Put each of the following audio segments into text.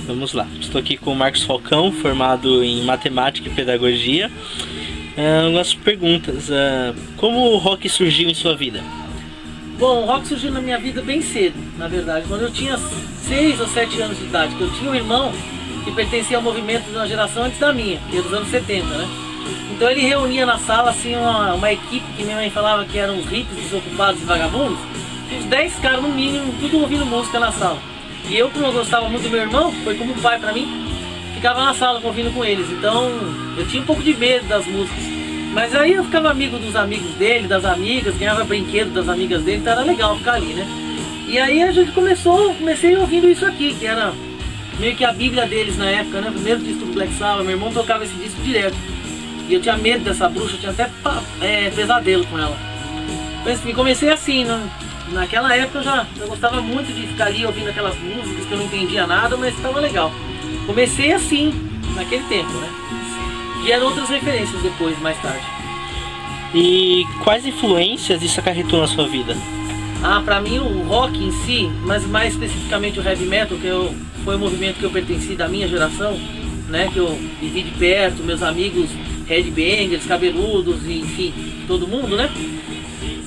Vamos lá. Estou aqui com o Marcos Falcão, formado em Matemática e Pedagogia. Algumas perguntas. Como o rock surgiu em sua vida? Bom, o rock surgiu na minha vida bem cedo, na verdade. Quando eu tinha 6 ou 7 anos de idade, que eu tinha um irmão que pertencia ao movimento de uma geração antes da minha, que é dos anos 70, né? Então ele reunia na sala assim uma equipe que minha mãe falava que eram os hippies, desocupados e vagabundos, uns 10 caras no mínimo, tudo ouvindo música na sala. E eu, como eu gostava muito do meu irmão, foi como um pai pra mim, ficava na sala ouvindo com eles. Então eu tinha um pouco de medo das músicas. Mas aí eu ficava amigo dos amigos dele, das amigas, ganhava brinquedo das amigas dele, então era legal ficar ali, né? E aí a gente comecei ouvindo isso aqui, que era meio que a bíblia deles na época, né? O primeiro disco do Black Sabbath, meu irmão tocava esse disco direto. E eu tinha medo dessa bruxa, eu tinha até pesadelo com ela. Então assim, comecei assim, né? Naquela época eu gostava muito de ficar ali ouvindo aquelas músicas que eu não entendia nada, mas estava legal. Comecei assim, naquele tempo, né? Vieram outras referências depois, mais tarde. E quais influências isso acarretou na sua vida? Pra mim o rock em si, mas mais especificamente o heavy metal, foi o movimento que eu pertenci da minha geração, né? Que eu vivi de perto, meus amigos headbangers, cabeludos, e, enfim, todo mundo, né?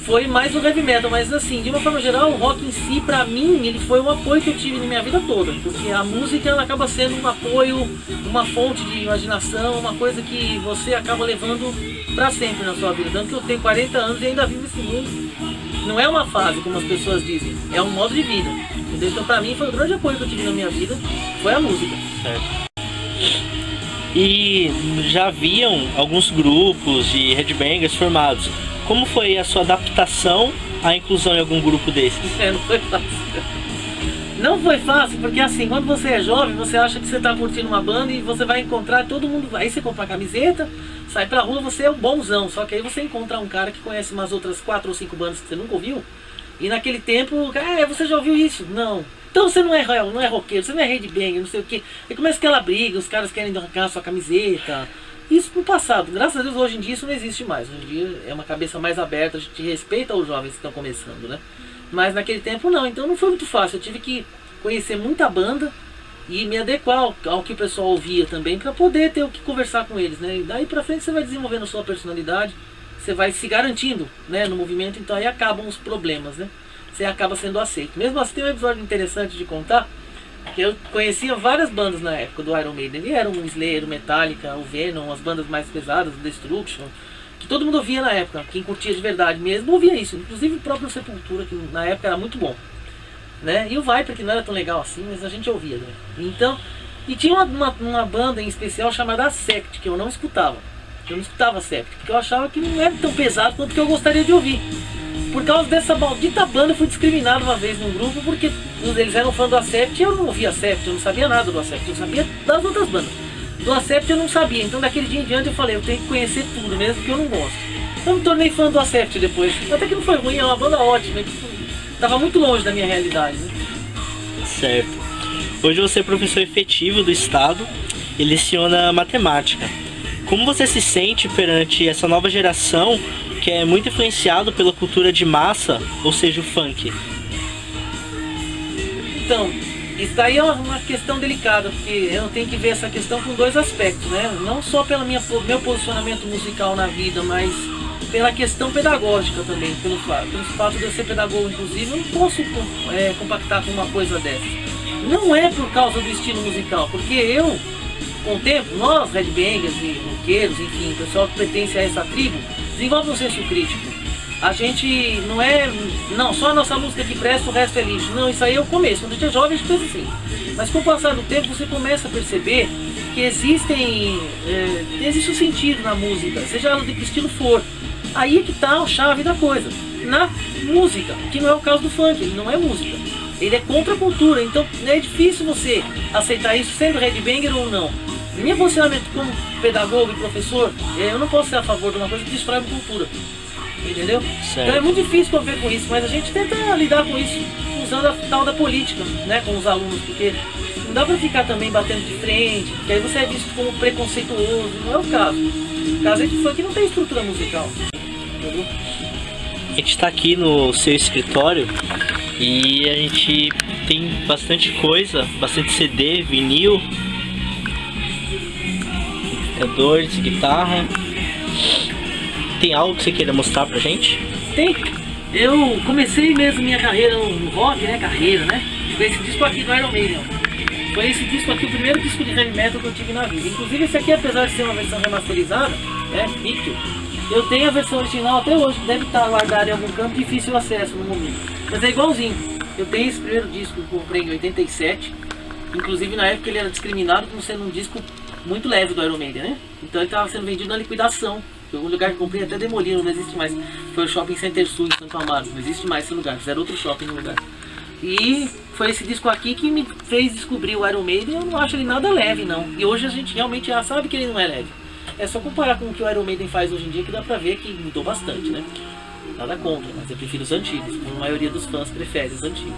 Foi mais o heavy metal, mas assim, de uma forma geral, o rock em si, pra mim, ele foi um apoio que eu tive na minha vida toda, porque a música, ela acaba sendo um apoio, uma fonte de imaginação, uma coisa que você acaba levando pra sempre na sua vida. Tanto que eu tenho 40 anos e ainda vivo esse mundo. Não é uma fase, como as pessoas dizem, é um modo de vida, entendeu? Então pra mim foi o grande apoio que eu tive na minha vida, foi a música. Certo. E já haviam alguns grupos de headbangers formados. Como foi a sua adaptação à inclusão em algum grupo desses? Não foi fácil. Não foi fácil, porque assim, quando você é jovem, você acha que você está curtindo uma banda e você vai encontrar todo mundo. Aí você compra a camiseta, sai pra rua, você é um bonzão. Só que aí você encontra um cara que conhece umas outras 4 ou 5 bandas que você nunca ouviu. E naquele tempo, você já ouviu isso? Não. Então você não é roqueiro, você não é headbanger, não sei o que. Aí começa aquela briga, os caras querem arrancar a sua camiseta. Isso no passado, graças a Deus hoje em dia isso não existe mais. Hoje em dia é uma cabeça mais aberta, a gente respeita os jovens que estão começando, né? Mas naquele tempo não, então não foi muito fácil. Eu tive que conhecer muita banda e me adequar ao que o pessoal ouvia também, para poder ter o que conversar com eles, né? E daí pra frente você vai desenvolvendo a sua personalidade, você vai se garantindo, né, no movimento, então aí acabam os problemas, né? Você acaba sendo aceito. Mesmo assim, tem um episódio interessante de contar, que eu conhecia várias bandas na época do Iron Maiden. Ele era o Slayer, o Metallica, o Venom, as bandas mais pesadas, o Destruction, que todo mundo ouvia na época. Quem curtia de verdade mesmo ouvia isso. Inclusive o próprio Sepultura, que na época era muito bom, né? E o Viper, que não era tão legal assim, mas a gente ouvia, né? Então, e tinha uma banda em especial chamada Sect, que eu não escutava. Eu não escutava Sect, porque eu achava que não era tão pesado quanto que eu gostaria de ouvir. Por causa dessa maldita banda, eu fui discriminado uma vez num grupo, porque eles eram fã do Accept e eu não ouvia Accept, eu não sabia nada do Accept, eu sabia das outras bandas. Do Accept eu não sabia, então daquele dia em diante eu falei, eu tenho que conhecer tudo, mesmo que eu não gosto. Eu me tornei fã do Accept depois, até que não foi ruim, é uma banda ótima, que estava muito longe da minha realidade, né? Certo. Hoje você é professor efetivo do Estado e leciona matemática. Como você se sente perante essa nova geração que é muito influenciado pela cultura de massa, ou seja, o funk? Então, isso daí é uma questão delicada, porque eu tenho que ver essa questão com dois aspectos, né? Não só pelo meu posicionamento musical na vida, mas pela questão pedagógica também, pelo fato de eu ser pedagogo, inclusive, eu não posso compactar com uma coisa dessa. Não é por causa do estilo musical, porque eu, com o tempo, nós, headbangers e roqueiros, enfim, o pessoal que pertence a essa tribo, desenvolve um senso crítico. A gente não, só a nossa música que presta, o resto é lixo. Não, isso aí é o começo. Quando a gente é jovem, a gente pensa assim. Mas com o passar do tempo, você começa a perceber que existe um sentido na música, seja ela de que estilo for. Aí é que tá a chave da coisa. Na música, que não é o caso do funk, ele não é música. Ele é contra a cultura, então é difícil você aceitar isso sendo headbanger ou não. Meu posicionamento como pedagogo e professor, eu não posso ser a favor de uma coisa que destrói a cultura. Entendeu? Certo. Então é muito difícil conviver com isso, mas a gente tenta lidar com isso usando a tal da política, né, com os alunos, porque não dá pra ficar também batendo de frente, porque aí você é visto como preconceituoso, não é o caso. O caso é de funk não tem estrutura musical. Entendeu? A gente está aqui no seu escritório e a gente tem bastante coisa, bastante CD, vinil, amplificadores, guitarra. Tem algo que você queira mostrar pra gente? Tem. Eu comecei mesmo minha carreira no rock, né? Com esse disco aqui do Iron Maiden. Foi esse disco aqui, o primeiro disco de heavy metal que eu tive na vida. Inclusive esse aqui, apesar de ser uma versão remasterizada, né? Picture, eu tenho a versão original até hoje, que deve estar guardada em algum canto, difícil acesso no momento. Mas é igualzinho. Eu tenho esse primeiro disco que eu comprei em 87. Inclusive na época ele era discriminado como sendo um disco muito leve do Iron Maiden, né? Então ele estava sendo vendido na liquidação. Foi um lugar que eu comprei, até demoliram, não existe mais. Foi o Shopping Center Sul em Santo Amaro, não existe mais esse lugar, fizeram outro shopping no lugar. E foi esse disco aqui que me fez descobrir o Iron Maiden. Eu não acho ele nada leve, não. E hoje a gente realmente já sabe que ele não é leve. É só comparar com o que o Iron Maiden faz hoje em dia que dá pra ver que mudou bastante, né? Nada contra, mas eu prefiro os antigos, como a maioria dos fãs prefere os antigos.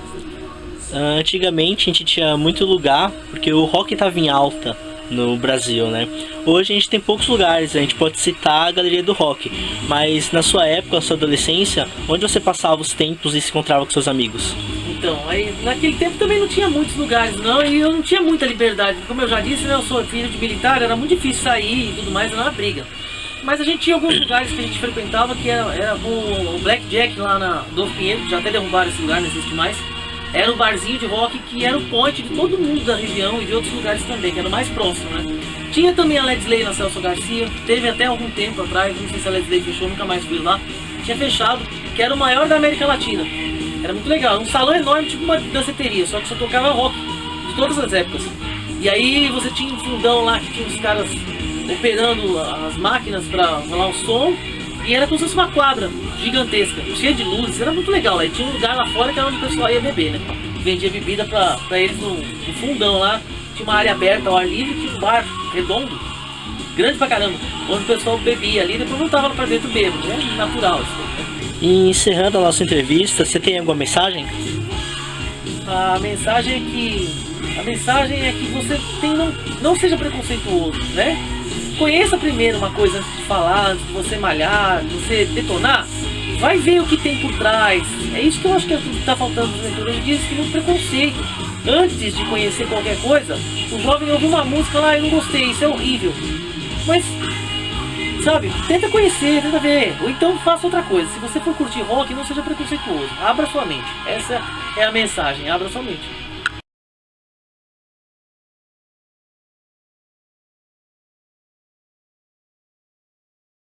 Antigamente a gente tinha muito lugar, porque o rock estava em alta no Brasil, né? Hoje a gente tem poucos lugares, a gente pode citar a Galeria do Rock, mas na sua época, na sua adolescência, onde você passava os tempos e se encontrava com seus amigos? Então, aí naquele tempo também não tinha muitos lugares não, e eu não tinha muita liberdade. Como eu já disse, né, eu sou filho de militar, era muito difícil sair e tudo mais, era uma briga. Mas a gente tinha alguns lugares que a gente frequentava, que era o Blackjack lá na Adolfo Pinheiro, que já até derrubaram esse lugar, não existe mais. Era um barzinho de rock que era o point de todo mundo da região e de outros lugares também, que era o mais próximo, né? Tinha também a Led Slay na Celso Garcia, teve até algum tempo atrás, não sei se a Led Slay fechou, nunca mais fui lá. Tinha fechado, que era o maior da América Latina. Era muito legal, um salão enorme, tipo uma danceteria, só que só tocava rock, de todas as épocas. E aí você tinha um fundão lá que tinha os caras operando as máquinas pra rolar o som. E era como se fosse uma quadra gigantesca, cheia de luzes, era muito legal lá. E tinha um lugar lá fora que era onde o pessoal ia beber, né? Vendia bebida pra eles no fundão lá. Tinha uma área aberta ao ar livre, tinha um bar redondo, grande pra caramba, onde o pessoal bebia ali e depois voltava pra dentro bêbado, né? Natural isso, né? E encerrando a nossa entrevista, você tem alguma mensagem? A mensagem é que você não seja preconceituoso, né? Conheça primeiro uma coisa antes de falar, antes de você malhar, de você detonar. Vai ver o que tem por trás. É isso que eu acho que está faltando nos juventude. Hoje em dia existe muito preconceito. Antes de conhecer qualquer coisa, o jovem ouve uma música lá, eu não gostei, isso é horrível. Mas, sabe, tenta conhecer, tenta ver. Ou então faça outra coisa. Se você for curtir rock, não seja preconceituoso. Abra sua mente. Essa é a mensagem, abra sua mente.